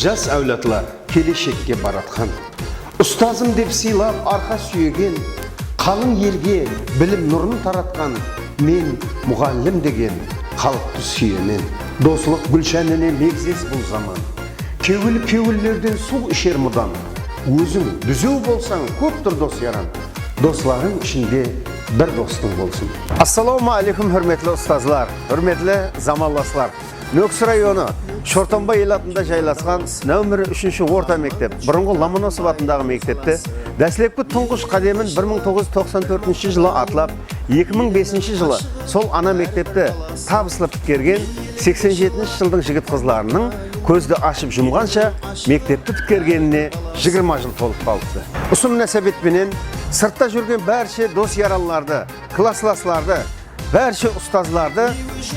жас әулетла келешекке баратқан. Ұстазым деп сыйлап арқа сүйеген, қалың елге білім нұрын таратқан, мен мұғалім деген халықты сүйемен. Дослық гүлшәніне мегзес бұл заман. Кеуілерден су ішер мұдан. Өзің дүзеу болсаң көптір дос яран. Досларың ішінде бір достың болсын. Ассаламу алейкум, hürmetli ұстазлар, hürmetli замалласлар. Нөксі районы Шортанбай елатында жайласқан нөмірі 3-ші орта мектеп, бұрынғы Ломоносов атындағы мектепті дәсілекпі тұңғыш қадемін 1994 жылы атлап, 2005 жылы сол ана мектепті табысылып біткерген 87 жылдың жігіт қызларының көзді ашып жұмғанша мектепті біткергеніне 20 жыл толып қалыпты. Ұсым нәсәбетпенен сыртта жүрген бәрше дос яралыларды, классласларды, бәрше ұстазларды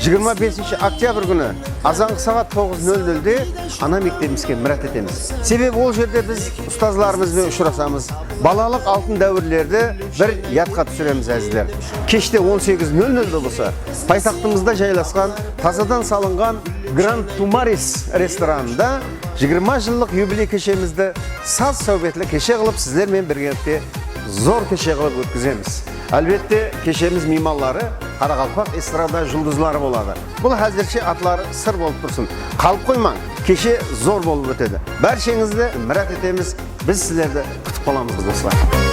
25 октябрь күні азанғы сағат 9:00-де ана мектебімізге мұрат етеміз. Себебі ол жерде біз ұстазларымызбен ұшырасамыз, балалық алтын дәуірлерді бір ятқа түсіреміз әзілер. Кеште 18:00-де болса, пайтақтымызда жайласқан, тазадан салынған Гранд Тумарис ресторанында 20 жылдық юбилей кешемізді саз сәубетлі кеше қылып сіздермен біргелікте зор кеше қылып өткіземіз. Әлбетте, кешеміз мейманлары Қарақалпақ эстрада жұлдызлары болады. Бұл әзірше атлары сыр болып тұрсын. Қалып қоймаң, кеше зор болып өтеді. Бәршеңізді мұрат етеміз, біз сіздерді күтіп қаламыз достар.